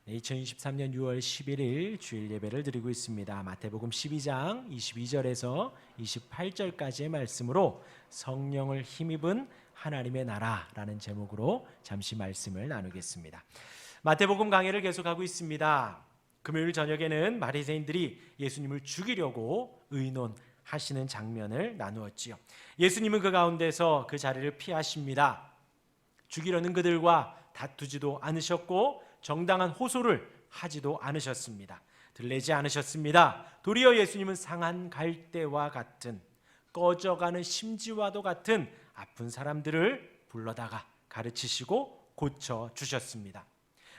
2023년 6월 11일 주일 예배를 드리고 있습니다. 마태복음 12장 22절에서 28절까지의 말씀으로 성령을 힘입은 하나님의 나라라는 제목으로 잠시 말씀을 나누겠습니다. 마태복음 강해를 계속하고 있습니다. 금요일 저녁에는 바리새인들이 예수님을 죽이려고 의논하시는 장면을 나누었지요. 예수님은 그 가운데서 그 자리를 피하십니다. 죽이려는 그들과 다투지도 않으셨고 정당한 호소를 하지도 않으셨습니다. 들레지 않으셨습니다. 도리어 예수님은 상한 갈대와 같은 꺼져가는 심지와도 같은 아픈 사람들을 불러다가 가르치시고 고쳐주셨습니다.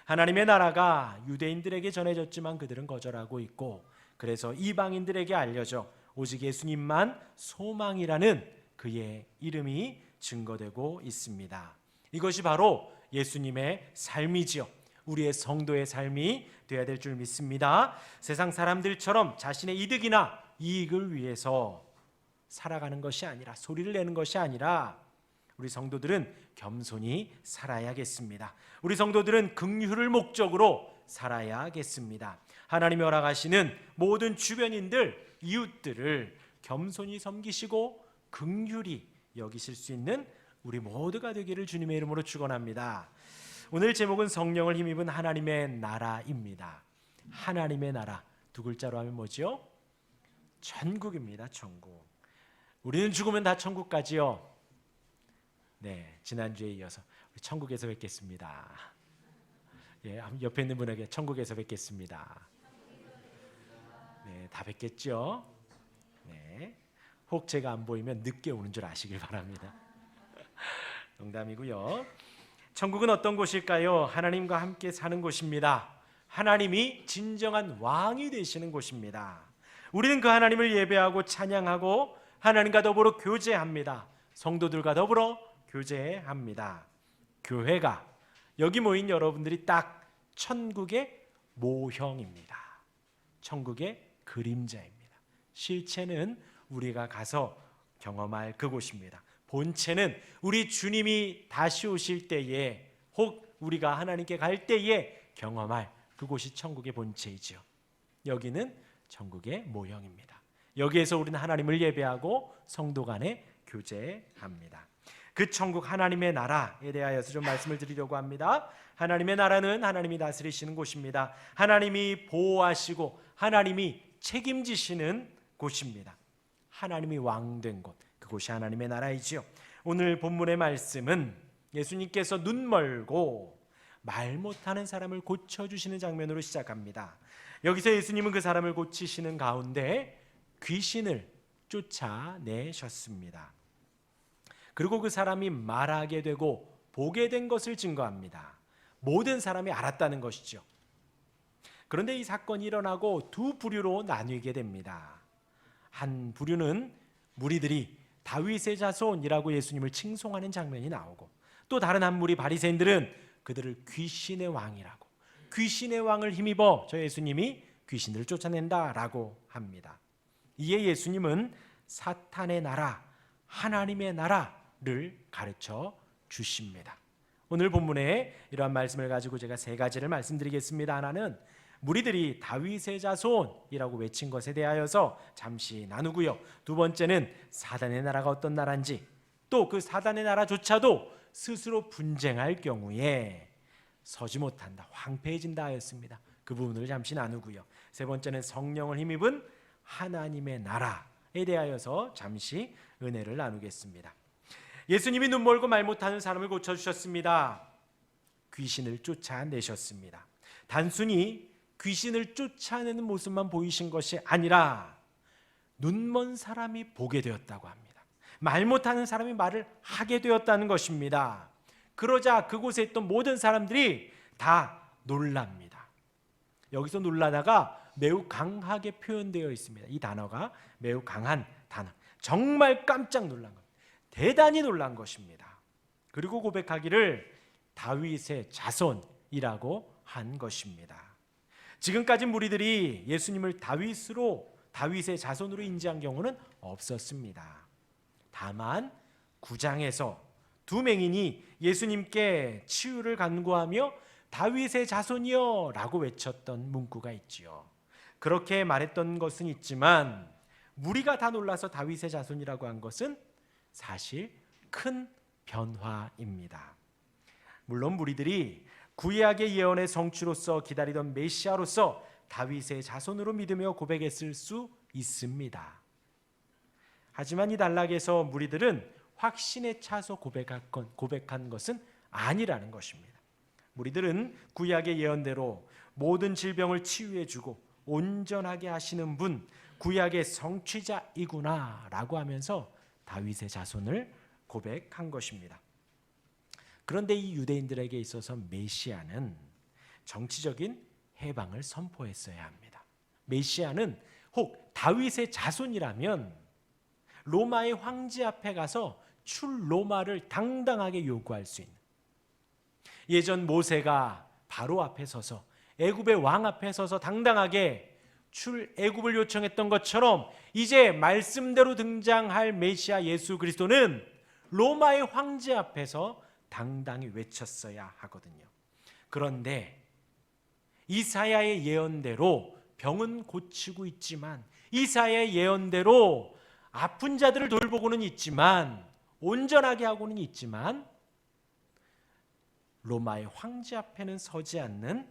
하나님의 나라가 유대인들에게 전해졌지만 그들은 거절하고 있고, 그래서 이방인들에게 알려져 오직 예수님만 소망이라는 그의 이름이 증거되고 있습니다. 이것이 바로 예수님의 삶이지요. 우리의 성도의 삶이 되어야 될 줄 믿습니다. 세상 사람들처럼 자신의 이득이나 이익을 위해서 살아가는 것이 아니라, 소리를 내는 것이 아니라 우리 성도들은 겸손히 살아야겠습니다. 우리 성도들은 긍휼을 목적으로 살아야겠습니다. 하나님이 허락하시는 모든 주변인들, 이웃들을 겸손히 섬기시고 긍휼히 여기실 수 있는 우리 모두가 되기를 주님의 이름으로 축원합니다. 오늘 제목은 성령을 힘입은 하나님의 나라입니다. 하나님의 나라, 두 글자로 하면 뭐죠? 천국입니다. 천국. 우리는 죽으면 다 천국 가지요. 네, 지난주에 이어서 우리 천국에서 뵙겠습니다. 예, 옆에 있는 분에게 천국에서 뵙겠습니다. 네, 다 뵙겠죠? 네, 혹 제가 안 보이면 늦게 오는 줄 아시길 바랍니다. 농담이고요. 천국은 어떤 곳일까요? 하나님과 함께 사는 곳입니다. 하나님이 진정한 왕이 되시는 곳입니다. 우리는 그 하나님을 예배하고 찬양하고 하나님과 더불어 교제합니다. 성도들과 더불어 교제합니다. 교회가, 여기 모인 여러분들이 딱 천국의 모형입니다. 천국의 그림자입니다. 실체는 우리가 가서 경험할 그곳입니다. 본체는 우리 주님이 다시 오실 때에, 혹 우리가 하나님께 갈 때에 경험할 그곳이 천국의 본체이죠. 여기는 천국의 모형입니다. 여기에서 우리는 하나님을 예배하고 성도 간에 교제합니다. 그 천국 하나님의 나라에 대하여서 좀 말씀을 드리려고 합니다. 하나님의 나라는 하나님이 다스리시는 곳입니다. 하나님이 보호하시고 하나님이 책임지시는 곳입니다. 하나님이 왕된 곳, 그곳이 하나님의 나라이지요. 오늘 본문의 말씀은 예수님께서 눈 멀고 말 못하는 사람을 고쳐주시는 장면으로 시작합니다. 여기서 예수님은 그 사람을 고치시는 가운데 귀신을 쫓아내셨습니다. 그리고 그 사람이 말하게 되고 보게 된 것을 증거합니다. 모든 사람이 알았다는 것이죠. 그런데 이 사건이 일어나고 두 부류로 나뉘게 됩니다. 한 부류는 무리들이 다윗의 자손이라고 예수님을 칭송하는 장면이 나오고, 또 다른 한 무리 바리새인들은 그들을 귀신의 왕이라고, 귀신의 왕을 힘입어 저 예수님이 귀신들을 쫓아낸다라고 합니다. 이에 예수님은 사탄의 나라, 하나님의 나라를 가르쳐 주십니다. 오늘 본문에 이러한 말씀을 가지고 제가 세 가지를 말씀드리겠습니다. 하나는 무리들이 다윗의 자손이라고 외친 것에 대하여서 잠시 나누고요. 두 번째는 사단의 나라가 어떤 나라인지, 또 그 사단의 나라조차도 스스로 분쟁할 경우에 서지 못한다, 황폐해진다 하였습니다. 그 부분을 잠시 나누고요. 세 번째는 성령을 힘입은 하나님의 나라에 대하여서 잠시 은혜를 나누겠습니다. 예수님이 눈 멀고 말 못하는 사람을 고쳐주셨습니다. 귀신을 쫓아내셨습니다. 단순히 귀신을 쫓아내는 모습만 보이신 것이 아니라 눈먼 사람이 보게 되었다고 합니다. 말 못하는 사람이 말을 하게 되었다는 것입니다. 그러자 그곳에 있던 모든 사람들이 다 놀랍니다. 여기서 놀라다가 매우 강하게 표현되어 있습니다. 이 단어가 매우 강한 단어, 정말 깜짝 놀란 것, 대단히 놀란 것입니다. 그리고 고백하기를 다윗의 자손이라고 한 것입니다. 지금까지 무리들이 예수님을 다윗의 자손으로 인지한 경우는 없었습니다. 다만 9장에서 두 맹인이 예수님께 치유를 간구하며 다윗의 자손이여 라고 외쳤던 문구가 있지요. 그렇게 말했던 것은 있지만 무리가 다 놀라서 다윗의 자손이라고 한 것은 사실 큰 변화입니다. 물론 무리들이 구약의 예언의 성취로서 기다리던 메시아로서 다윗의 자손으로 믿으며 고백했을 수 있습니다. 하지만 이 단락에서 무리들은 확신에 차서 고백한 것은 아니라는 것입니다. 무리들은 구약의 예언대로 모든 질병을 치유해주고 온전하게 하시는 분, 구약의 성취자이구나 라고 하면서 다윗의 자손을 고백한 것입니다. 그런데 이 유대인들에게 있어서 메시아는 정치적인 해방을 선포했어야 합니다. 메시아는 혹 다윗의 자손이라면 로마의 황제 앞에 가서 출로마를 당당하게 요구할 수 있는, 예전 모세가 바로 앞에 서서 애굽의 왕 앞에 서서 당당하게 출애굽을 요청했던 것처럼 이제 말씀대로 등장할 메시아 예수 그리스도는 로마의 황제 앞에서 당당히 외쳤어야 하거든요. 그런데 이사야의 예언대로 병은 고치고 있지만, 이사야의 예언대로 아픈 자들을 돌보고는 있지만, 온전하게 하고는 있지만 로마의 황제 앞에는 서지 않는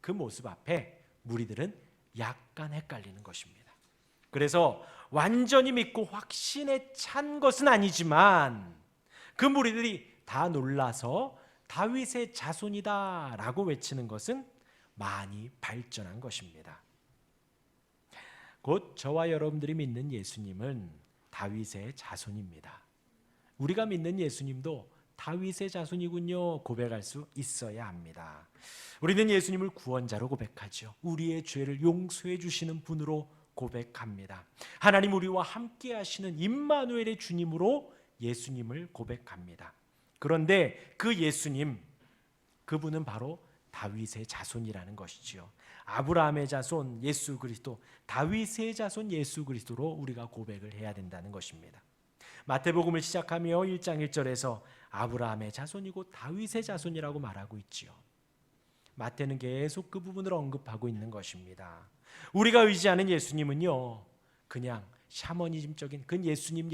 그 모습 앞에 무리들은 약간 헷갈리는 것입니다. 그래서 완전히 믿고 확신에 찬 것은 아니지만 그 무리들이 다 놀라서 다윗의 자손이다 라고 외치는 것은 많이 발전한 것입니다. 곧 저와 여러분들이 믿는 예수님은 다윗의 자손입니다. 우리가 믿는 예수님도 다윗의 자손이군요 고백할 수 있어야 합니다. 우리는 예수님을 구원자로 고백하죠. 우리의 죄를 용서해 주시는 분으로 고백합니다. 하나님 우리와 함께 하시는 임마누엘의 주님으로 예수님을 고백합니다. 그런데 그 예수님, 그분은 바로 다윗의 자손이라는 것이지요. 아브라함의 자손 예수 그리스도, 다윗의 자손 예수 그리스도로 우리가 고백을 해야 된다는 것입니다. 마태복음을 시작하며 1장 1절에서 아브라함의 자손이고 다윗의 자손이라고 말하고 있지요. 마태는 계속 그 부분을 언급하고 있는 것입니다. 우리가 의지하는 예수님은요, 그냥 샤머니즘적인 그 예수님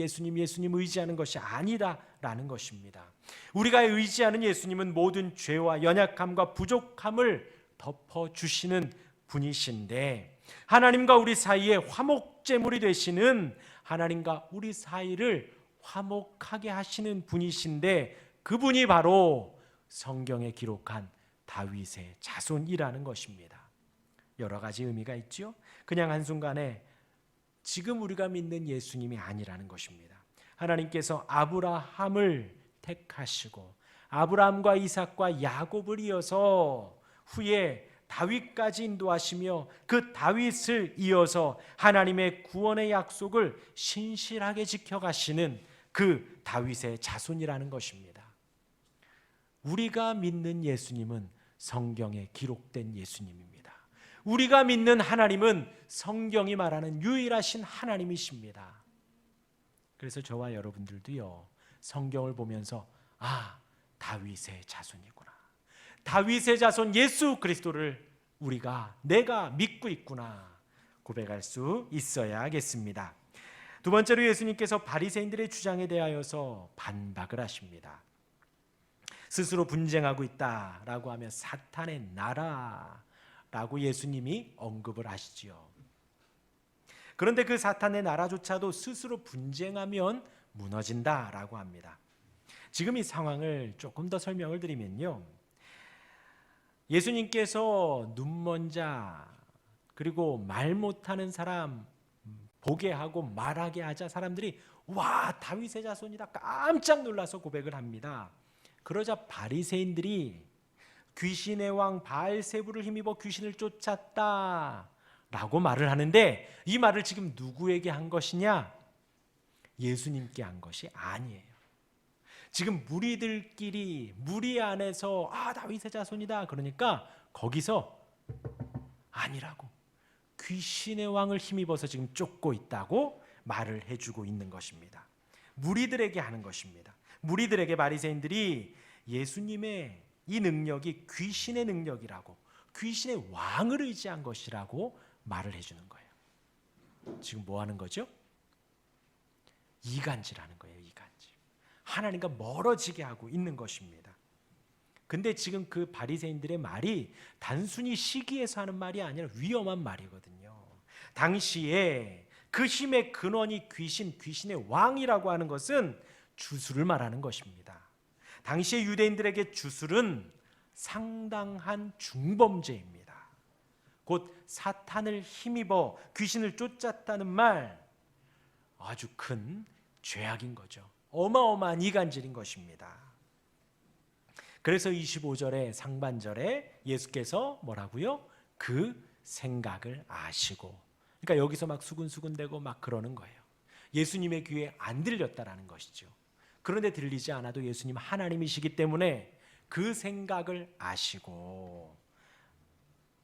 의지하는 것이 아니다라는 것입니다. 우리가 의지하는 예수님은 모든 죄와 연약함과 부족함을 덮어주시는 분이신데, 하나님과 우리 사이에 화목제물이 되시는, 하나님과 우리 사이를 화목하게 하시는 분이신데, 그분이 바로 성경에 기록한 다윗의 자손이라는 것입니다. 여러 가지 의미가 있죠. 그냥 한순간에 지금 우리가 믿는 예수님이 아니라는 것입니다. 하나님께서 아브라함을 택하시고 아브라함과 이삭과 야곱을 이어서 후에 다윗까지 인도하시며 그 다윗을 이어서 하나님의 구원의 약속을 신실하게 지켜가시는 그 다윗의 자손이라는 것입니다. 우리가 믿는 예수님은 성경에 기록된 예수님입니다. 우리가 믿는 하나님은 성경이 말하는 유일하신 하나님이십니다. 그래서 저와 여러분들도요, 성경을 보면서 다윗의 자손이구나, 다윗의 자손 예수 그리스도를 내가 믿고 있구나 고백할 수 있어야겠습니다. 두 번째로 예수님께서 바리새인들의 주장에 대하여서 반박을 하십니다. 스스로 분쟁하고 있다라고 하면 사탄의 나라라고 예수님이 언급을 하시지요. 그런데 그 사탄의 나라조차도 스스로 분쟁하면 무너진다라고 합니다. 지금 이 상황을 조금 더 설명을 드리면요, 예수님께서 눈먼 자 그리고 말 못하는 사람 보게 하고 말하게 하자 사람들이 와, 다윗의 자손이다 깜짝 놀라서 고백을 합니다. 그러자 바리새인들이 귀신의 왕 바알세부를 힘입어 귀신을 쫓았다 라고 말을 하는데, 이 말을 지금 누구에게 한 것이냐? 예수님께 한 것이 아니에요. 지금 무리들끼리 무리 안에서 다윗의 자손이다 그러니까 거기서 아니라고, 귀신의 왕을 힘입어서 지금 쫓고 있다고 말을 해주고 있는 것입니다. 무리들에게 하는 것입니다. 무리들에게 바리새인들이 예수님의 이 능력이 귀신의 능력이라고, 귀신의 왕을 의지한 것이라고 말을 해주는 거예요. 지금 뭐 하는 거죠? 이간질하는 거예요. 이간질. 하나님과 멀어지게 하고 있는 것입니다. 근데 지금 그 바리새인들의 말이 단순히 시기에서 하는 말이 아니라 위험한 말이거든요. 당시에 그 힘의 근원이 귀신의 왕이라고 하는 것은 주술을 말하는 것입니다. 당시의 유대인들에게 주술은 상당한 중범죄입니다. 곧 사탄을 힘입어 귀신을 쫓았다는 말, 아주 큰 죄악인 거죠. 어마어마한 이간질인 것입니다. 그래서 25절의 상반절에 예수께서 뭐라고요? 그 생각을 아시고, 그러니까 여기서 막 수근수근대고 막 그러는 거예요. 예수님의 귀에 안 들렸다라는 것이죠. 그런데 들리지 않아도 예수님 하나님이시기 때문에 그 생각을 아시고,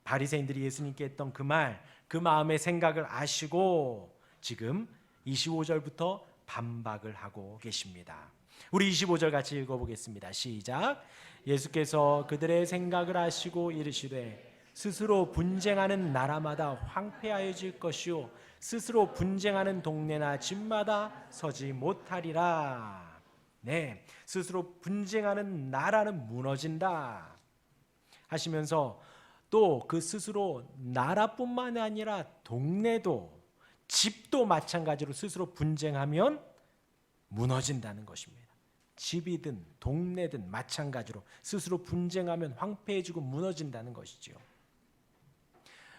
바리새인들이 예수님께 했던 그 말, 그 마음의 생각을 아시고 지금 25절부터 반박을 하고 계십니다. 우리 25절 같이 읽어보겠습니다. 시작. 예수께서 그들의 생각을 아시고 이르시되 스스로 분쟁하는 나라마다 황폐하여질 것이요 스스로 분쟁하는 동네나 집마다 서지 못하리라. 네, 스스로 분쟁하는 나라는 무너진다 하시면서 또 그 스스로 나라뿐만 아니라 동네도 집도 마찬가지로 스스로 분쟁하면 무너진다는 것입니다. 집이든 동네든 마찬가지로 스스로 분쟁하면 황폐해지고 무너진다는 것이죠.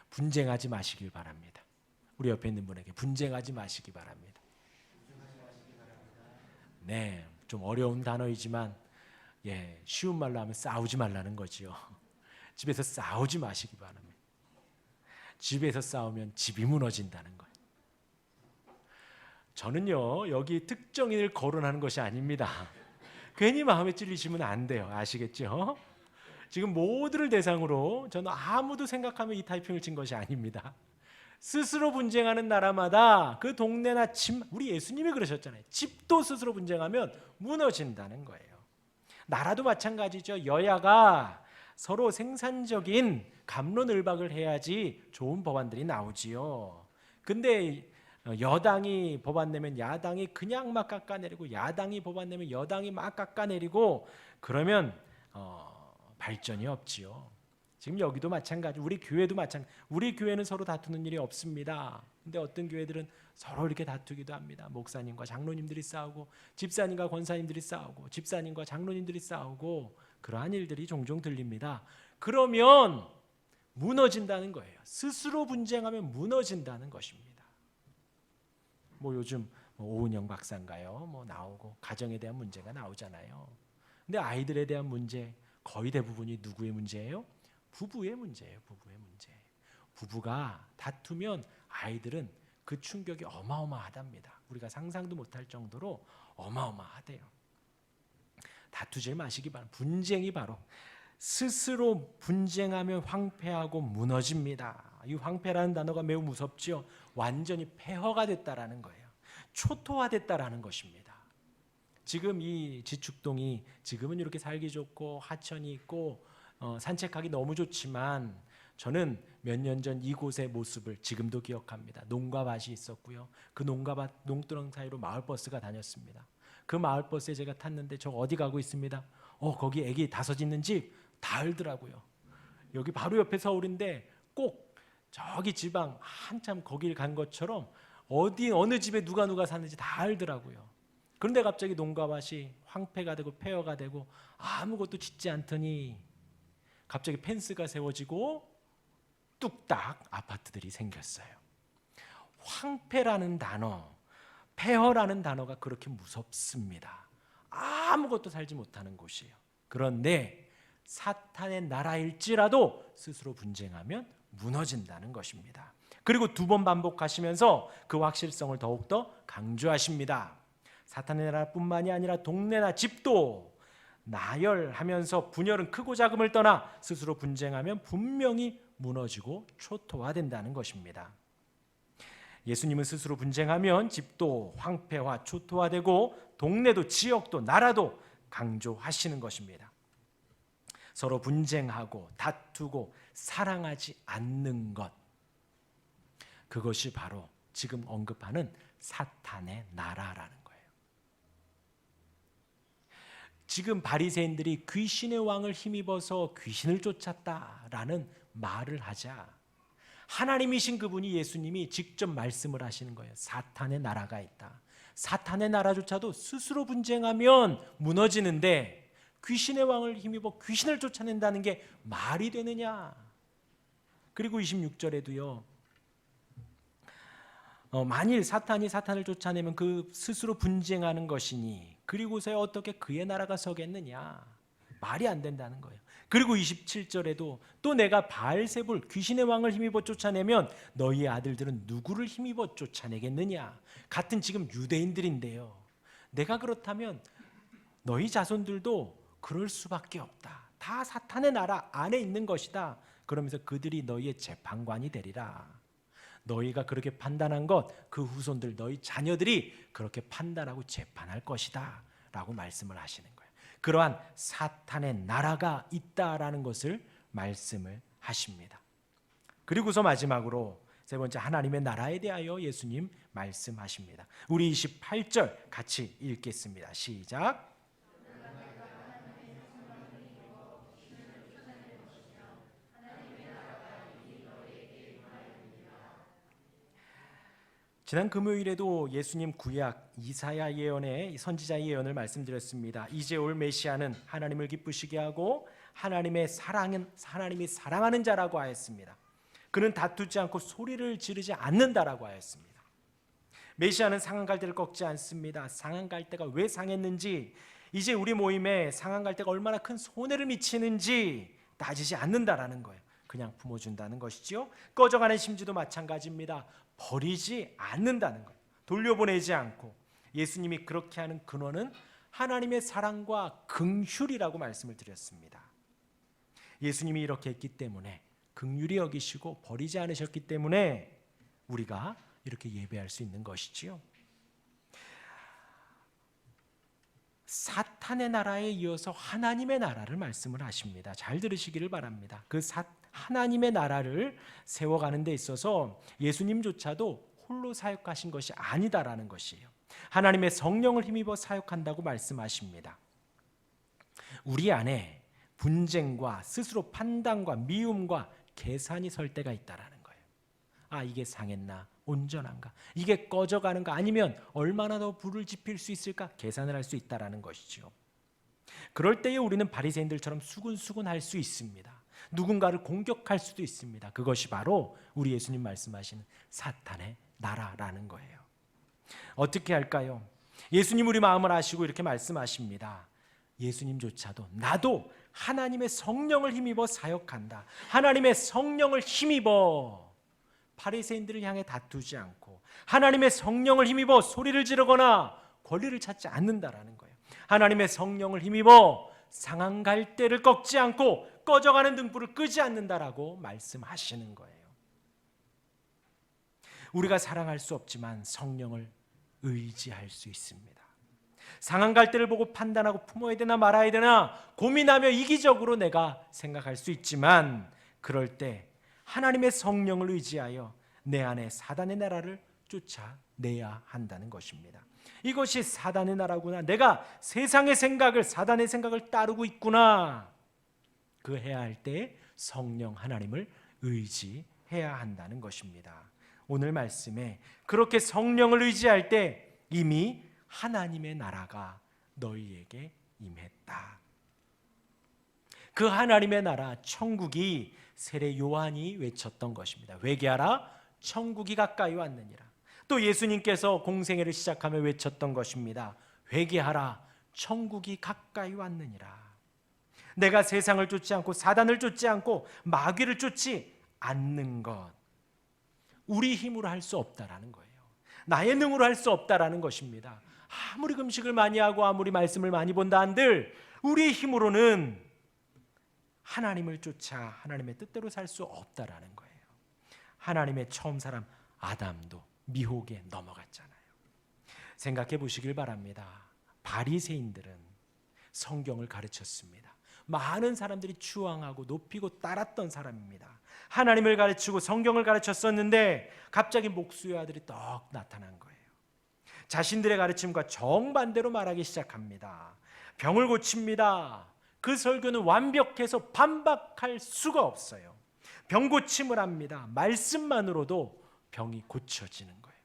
분쟁하지 마시길 바랍니다. 우리 옆에 있는 분에게 분쟁하지 마시기 바랍니다. 네, 좀 어려운 단어이지만 쉬운 말로 하면 싸우지 말라는 거지요. 집에서 싸우지 마시기 바랍니다. 집에서 싸우면 집이 무너진다는 거예요. 저는요, 여기 특정인을 거론하는 것이 아닙니다. 괜히 마음에 찔리시면 안 돼요. 아시겠죠? 지금 모두를 대상으로 저는 아무도 생각하면 이 타이핑을 친 것이 아닙니다. 스스로 분쟁하는 나라마다 그 동네나 집, 우리 예수님이 그러셨잖아요. 집도 스스로 분쟁하면 무너진다는 거예요. 나라도 마찬가지죠. 여야가 서로 생산적인 갑론을박을 해야지 좋은 법안들이 나오지요. 근데 여당이 법안 내면 야당이 그냥 막 깎아내리고, 야당이 법안 내면 여당이 막 깎아내리고, 그러면 발전이 없지요. 지금 여기도 마찬가지, 우리 교회도 마찬가지. 우리 교회는 서로 다투는 일이 없습니다. 근데 어떤 교회들은 서로 이렇게 다투기도 합니다. 목사님과 장로님들이 싸우고, 집사님과 권사님들이 싸우고, 집사님과 장로님들이 싸우고, 그러한 일들이 종종 들립니다. 그러면 무너진다는 거예요. 스스로 분쟁하면 무너진다는 것입니다. 요즘 오은영 박사인가요? 나오고 가정에 대한 문제가 나오잖아요. 근데 아이들에 대한 문제 거의 대부분이 누구의 문제예요? 부부의 문제예요. 부부의 문제. 부부가 다투면 아이들은 그 충격이 어마어마하답니다. 우리가 상상도 못할 정도로 어마어마하대요. 다투지 마시기 바랍니다. 분쟁이 바로 스스로 분쟁하면 황폐하고 무너집니다. 이 황폐라는 단어가 매우 무섭죠. 완전히 폐허가 됐다라는 거예요. 초토화됐다라는 것입니다. 지금 이 지축동이 지금은 이렇게 살기 좋고 하천이 있고 산책하기 너무 좋지만, 저는 몇 년 전 이곳의 모습을 지금도 기억합니다. 농가 밭이 있었고요. 그 농가 밭 농두렁 사이로 마을버스가 다녔습니다. 그 마을버스에 제가 탔는데 저 어디 가고 있습니다. 거기 애기 5 있는 집 다 알더라고요. 여기 바로 옆에 서울인데 꼭 저기 지방 한참 거길 간 것처럼 어느 집에 누가 사는지 다 알더라고요. 그런데 갑자기 농가밭이 황폐가 되고 폐허가 되고 아무것도 짓지 않더니 갑자기 펜스가 세워지고 뚝딱 아파트들이 생겼어요. 황폐라는 단어, 폐허라는 단어가 그렇게 무섭습니다. 아무것도 살지 못하는 곳이에요. 그런데 사탄의 나라일지라도 스스로 분쟁하면 무너진다는 것입니다. 그리고 2번 반복하시면서 그 확실성을 더욱더 강조하십니다. 사탄의 나라뿐만이 아니라 동네나 집도 나열하면서 분열은 크고 작음을 떠나 스스로 분쟁하면 분명히 무너지고 초토화된다는 것입니다. 예수님은 스스로 분쟁하면 집도 황폐화, 초토화되고 동네도 지역도 나라도 강조하시는 것입니다. 서로 분쟁하고 다투고 사랑하지 않는 것, 그것이 바로 지금 언급하는 사탄의 나라라는 거예요. 지금 바리새인들이 귀신의 왕을 힘입어서 귀신을 쫓았다라는 말을 하자 하나님이신 그분이, 예수님이 직접 말씀을 하시는 거예요. 사탄의 나라가 있다. 사탄의 나라조차도 스스로 분쟁하면 무너지는데 귀신의 왕을 힘입어 귀신을 쫓아낸다는 게 말이 되느냐. 그리고 26절에도요. 만일 사탄이 사탄을 쫓아내면 그 스스로 분쟁하는 것이니 그리고서야 어떻게 그의 나라가 서겠느냐. 말이 안 된다는 거예요. 그리고 27절에도 또 내가 바알세불 귀신의 왕을 힘입어 쫓아내면 너희 아들들은 누구를 힘입어 쫓아내겠느냐. 같은 지금 유대인들인데요. 내가 그렇다면 너희 자손들도 그럴 수밖에 없다. 다 사탄의 나라 안에 있는 것이다. 그러면서 그들이 너희의 재판관이 되리라. 너희가 그렇게 판단한 것, 그 후손들 너희 자녀들이 그렇게 판단하고 재판할 것이다 라고 말씀을 하시는 거예요. 그러한 사탄의 나라가 있다라는 것을 말씀을 하십니다. 그리고서 마지막으로 세 번째, 하나님의 나라에 대하여 예수님 말씀하십니다. 우리 28절 같이 읽겠습니다. 시작. 지난 금요일에도 예수님 구약 이사야 예언의 선지자 예언을 말씀드렸습니다. 이제 올 메시아는 하나님을 기쁘시게 하고 하나님이 사랑하는 자라고 하였습니다. 그는 다투지 않고 소리를 지르지 않는다라고 하였습니다. 메시아는 상한 갈대를 꺾지 않습니다. 상한 갈대가 왜 상했는지, 이제 우리 모임에 상한 갈대가 얼마나 큰 손해를 미치는지 따지지 않는다라는 거예요. 그냥 품어준다는 것이죠. 꺼져가는 심지도 마찬가지입니다. 버리지 않는다는 거예요. 돌려보내지 않고. 예수님이 그렇게 하는 근원은 하나님의 사랑과 긍휼이라고 말씀을 드렸습니다. 예수님이 이렇게 했기 때문에, 긍휼히 여기시고 버리지 않으셨기 때문에 우리가 이렇게 예배할 수 있는 것이지요. 사탄의 나라에 이어서 하나님의 나라를 말씀을 하십니다. 잘 들으시기를 바랍니다. 그 하나님의 나라를 세워가는 데 있어서 예수님조차도 홀로 사역하신 것이 아니다라는 것이에요. 하나님의 성령을 힘입어 사역한다고 말씀하십니다. 우리 안에 분쟁과 스스로 판단과 미움과 계산이 설 때가 있다라는 거예요. 아, 이게 상했나? 온전한가? 이게 꺼져가는가? 아니면 얼마나 더 불을 지필 수 있을까? 계산을 할 수 있다라는 것이죠. 그럴 때에 우리는 바리새인들처럼 수근수근할 수 있습니다. 누군가를 공격할 수도 있습니다. 그것이 바로 우리 예수님 말씀하시는 사탄의 나라라는 거예요. 어떻게 할까요? 예수님 우리 마음을 아시고 이렇게 말씀하십니다. 예수님조차도 나도 하나님의 성령을 힘입어 사역한다. 하나님의 성령을 힘입어 바리새인들을 향해 다투지 않고 하나님의 성령을 힘입어 소리를 지르거나 권리를 찾지 않는다라는 거예요. 하나님의 성령을 힘입어 상한 갈대를 꺾지 않고 꺼져가는 등불을 끄지 않는다라고 말씀하시는 거예요. 우리가 사랑할 수 없지만 성령을 의지할 수 있습니다. 상한 갈대를 보고 판단하고 품어야 되나 말아야 되나 고민하며 이기적으로 내가 생각할 수 있지만, 그럴 때 하나님의 성령을 의지하여 내 안에 사단의 나라를 쫓아내야 한다는 것입니다. 이것이 사단의 나라구나, 내가 세상의 생각을, 사단의 생각을 따르고 있구나, 그 해야 할 때 성령 하나님을 의지해야 한다는 것입니다. 오늘 말씀에 그렇게 성령을 의지할 때 이미 하나님의 나라가 너희에게 임했다. 그 하나님의 나라, 천국이 세례 요한이 외쳤던 것입니다. 회개하라, 천국이 가까이 왔느니라. 또 예수님께서 공생애를 시작하며 외쳤던 것입니다. 회개하라, 천국이 가까이 왔느니라. 내가 세상을 쫓지 않고 사단을 쫓지 않고 마귀를 쫓지 않는 것, 우리 힘으로 할 수 없다라는 거예요. 나의 능으로 할 수 없다라는 것입니다. 아무리 금식을 많이 하고 아무리 말씀을 많이 본다 한들 우리의 힘으로는 하나님을 쫓아 하나님의 뜻대로 살 수 없다라는 거예요. 하나님의 처음 사람 아담도 미혹에 넘어갔잖아요. 생각해 보시길 바랍니다. 바리새인들은 성경을 가르쳤습니다. 많은 사람들이 추앙하고 높이고 따랐던 사람입니다. 하나님을 가르치고 성경을 가르쳤었는데 갑자기 목수의 아들이 떡 나타난 거예요. 자신들의 가르침과 정반대로 말하기 시작합니다. 병을 고칩니다. 그 설교는 완벽해서 반박할 수가 없어요. 병 고침을 합니다. 말씀만으로도 병이 고쳐지는 거예요.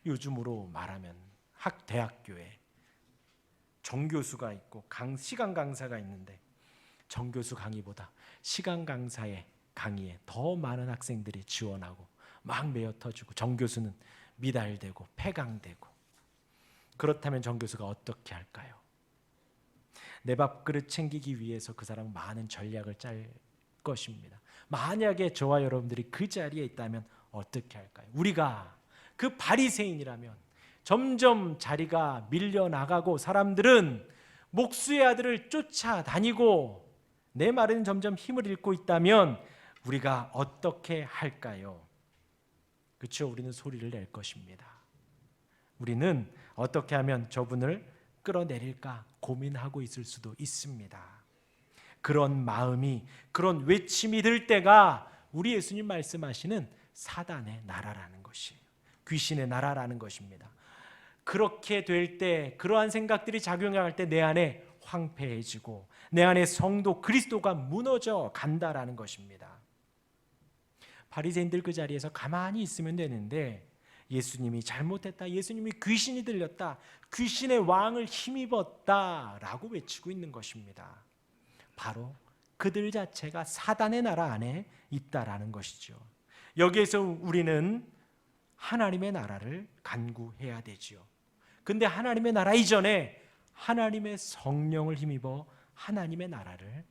요즘으로 말하면 대학교에 정교수가 있고 시간 강사가 있는데 정교수 강의보다 시간 강사의 강의에 더 많은 학생들이 지원하고 막 매어 터지고 정교수는 미달되고 폐강되고, 그렇다면 정교수가 어떻게 할까요? 내 밥그릇 챙기기 위해서 그 사람은 많은 전략을 짤 것입니다. 만약에 저와 여러분들이 그 자리에 있다면 어떻게 할까요? 우리가 그 바리새인이라면 점점 자리가 밀려나가고 사람들은 목수의 아들을 쫓아다니고 내 말은 점점 힘을 잃고 있다면 우리가 어떻게 할까요? 그렇죠? 우리는 소리를 낼 것입니다. 우리는 어떻게 하면 저분을 끌어내릴까 고민하고 있을 수도 있습니다. 그런 마음이, 그런 외침이 들 때가 우리 예수님 말씀하시는 사단의 나라라는 것이에요. 귀신의 나라라는 것입니다. 그렇게 될 때, 그러한 생각들이 작용할 때 내 안에 황폐해지고 내 안에 성도 그리스도가 무너져 간다라는 것입니다. 바리새인들 그 자리에서 가만히 있으면 되는데 예수님이 잘못했다, 예수님이 귀신이 들렸다, 귀신의 왕을 힘입었다라고 외치고 있는 것입니다. 바로 그들 자체가 사단의 나라 안에 있다라는 것이죠. 여기에서 우리는 하나님의 나라를 간구해야 되지요. 근데 하나님의 나라 이전에 하나님의 성령을 힘입어 하나님의 나라를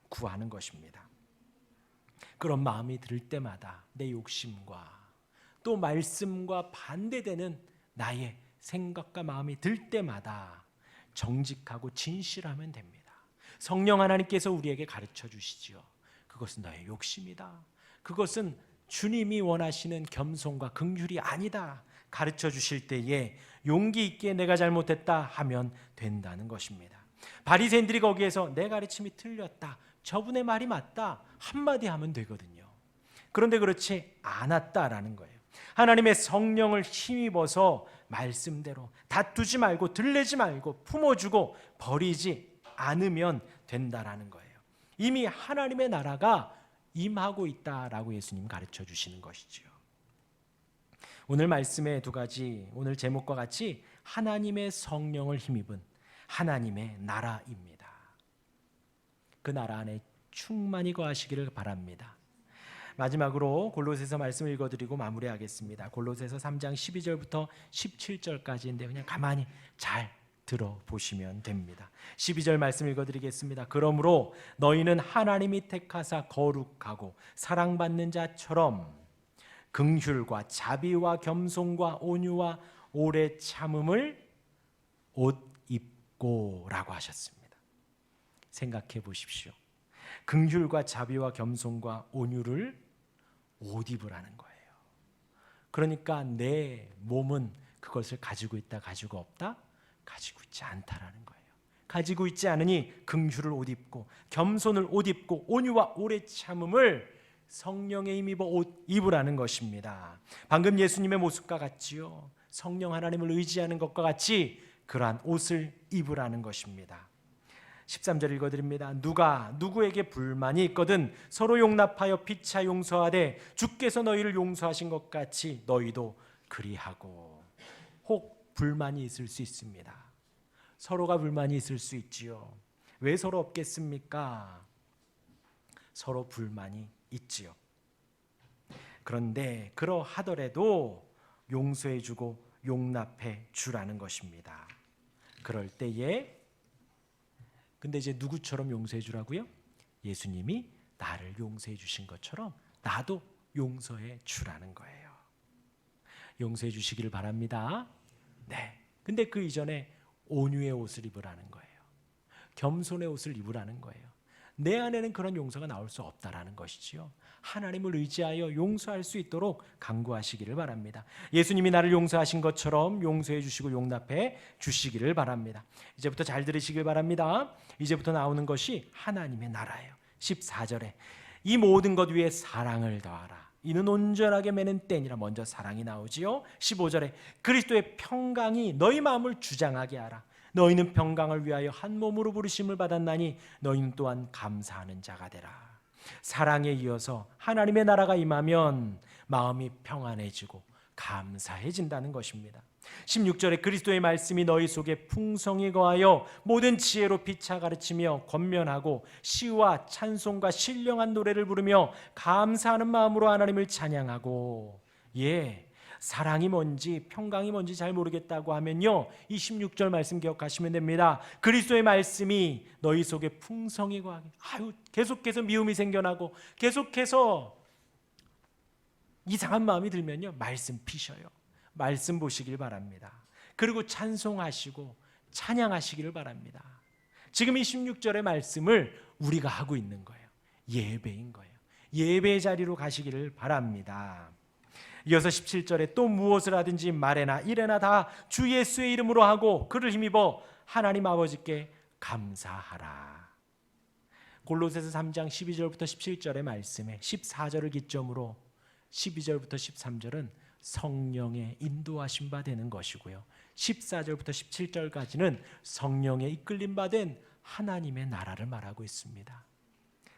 구하는 것입니다. 그런 마음이 들 때마다 내 욕심과 또 말씀과 반대되는 나의 생각과 마음이 들 때마다 정직하고 진실하면 됩니다. 성령 하나님께서 우리에게 가르쳐 주시지요. 그것은 너의 욕심이다. 그것은 주님이 원하시는 겸손과 긍휼이 아니다. 가르쳐 주실 때에 용기 있게 내가 잘못했다 하면 된다는 것입니다. 바리새인들이 거기에서 내 가르침이 틀렸다, 저분의 말이 맞다 한마디 하면 되거든요. 그런데 그렇지 않았다라는 거예요. 하나님의 성령을 힘입어서 말씀대로 다투지 말고 들레지 말고 품어주고 버리지 않으면 된다라는 거예요. 이미 하나님의 나라가 임하고 있다라고 예수님 가르쳐 주시는 것이죠. 오늘 말씀의 두 가지, 오늘 제목과 같이 하나님의 성령을 힘입은 하나님의 나라입니다. 그 나라 안에 충만히 거하시기를 바랍니다. 마지막으로 골로새서 말씀을 읽어드리고 마무리하겠습니다. 골로새서 3장 12절부터 17절까지인데 그냥 가만히 잘 들어보시면 됩니다. 12절 말씀 읽어드리겠습니다. 그러므로 너희는 하나님이 택하사 거룩하고 사랑받는 자처럼 긍휼과 자비와 겸손과 온유와 오래 참음을 옷 입고라고 하셨습니다. 생각해 보십시오. 긍휼과 자비와 겸손과 온유를 옷 입으라는 거예요. 그러니까 내 몸은 그것을 가지고 있다, 가지고 없다? 가지고 있지 않다라는 거예요. 가지고 있지 않으니 긍휼을 옷 입고 겸손을 옷 입고 온유와 오래 참음을 성령의 힘입어 옷 입으라는 것입니다. 방금 예수님의 모습과 같지요. 성령 하나님을 의지하는 것과 같이 그러한 옷을 입으라는 것입니다. 13절 읽어드립니다. 누가 누구에게 불만이 있거든 서로 용납하여 피차 용서하되 주께서 너희를 용서하신 것 같이 너희도 그리하고. 혹 불만이 있을 수 있습니다. 서로가 불만이 있을 수 있지요. 왜 서로 없겠습니까? 서로 불만이 있지요. 그런데 그러하더라도 용서해 주고 용납해 주라는 것입니다. 그럴 때에 근데 이제 누구처럼 용서해 주라고요? 예수님이 나를 용서해 주신 것처럼 나도 용서해 주라는 거예요. 용서해 주시기를 바랍니다. 네. 근데 그 이전에 온유의 옷을 입으라는 거예요. 겸손의 옷을 입으라는 거예요. 내 안에는 그런 용서가 나올 수 없다라는 것이지요. 하나님을 의지하여 용서할 수 있도록 간구하시기를 바랍니다. 예수님이 나를 용서하신 것처럼 용서해 주시고 용납해 주시기를 바랍니다. 이제부터 잘 들으시길 바랍니다. 이제부터 나오는 것이 하나님의 나라예요. 14절에 이 모든 것 위에 사랑을 더하라. 이는 온전하게 매는 땐이라. 먼저 사랑이 나오지요. 15절에 그리스도의 평강이 너희 마음을 주장하게 하라. 너희는 평강을 위하여 한 몸으로 부르심을 받았나니 너희는 또한 감사하는 자가 되라. 사랑에 이어서 하나님의 나라가 임하면 마음이 평안해지고 감사해진다는 것입니다. 16절에 그리스도의 말씀이 너희 속에 풍성히 거하여 모든 지혜로 피차 가르치며 권면하고 시와 찬송과 신령한 노래를 부르며 감사하는 마음으로 하나님을 찬양하고. 사랑이 뭔지 평강이 뭔지 잘 모르겠다고 하면요, 이 16절 말씀 기억하시면 됩니다. 그리스도의 말씀이 너희 속에 풍성히 거하게. 계속해서 미움이 생겨나고 계속해서 이상한 마음이 들면요, 말씀 피셔요. 말씀 보시길 바랍니다. 그리고 찬송하시고 찬양하시기를 바랍니다. 지금 이 16절의 말씀을 우리가 하고 있는 거예요. 예배인 거예요. 예배의 자리로 가시기를 바랍니다. 이어서 17절에 또 무엇을 하든지 말에나 일에나 다 주 예수의 이름으로 하고 그를 힘입어 하나님 아버지께 감사하라. 골로새서 3장 12절부터 17절의 말씀에 14절을 기점으로 12절부터 13절은 성령의 인도하심 바 되는 것이고요, 14절부터 17절까지는 성령의 이끌림 바 된 하나님의 나라를 말하고 있습니다.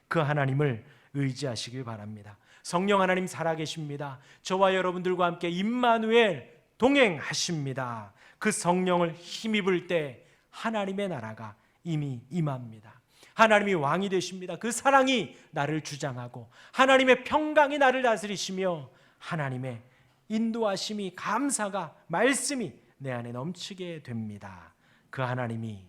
그 하나님을 의지하시길 바랍니다. 성령 하나님 살아계십니다. 저와 여러분들과 함께 임마누엘 동행하십니다. 그 성령을 힘입을 때 하나님의 나라가 이미 임합니다. 하나님이 왕이 되십니다. 그 사랑이 나를 주장하고 하나님의 평강이 나를 다스리시며 하나님의 인도하심이, 감사가, 말씀이 내 안에 넘치게 됩니다. 그 하나님이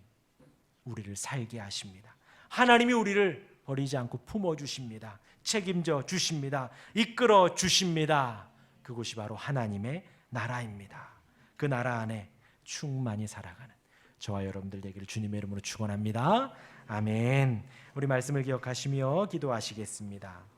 우리를 살게 하십니다. 하나님이 우리를 버리지 않고 품어주십니다. 책임져 주십니다. 이끌어 주십니다. 그곳이 바로 하나님의 나라입니다. 그 나라 안에 충만히 살아가는 저와 여러분들 되기를 주님의 이름으로 축원합니다. 아멘. 우리 말씀을 기억하시며 기도하시겠습니다.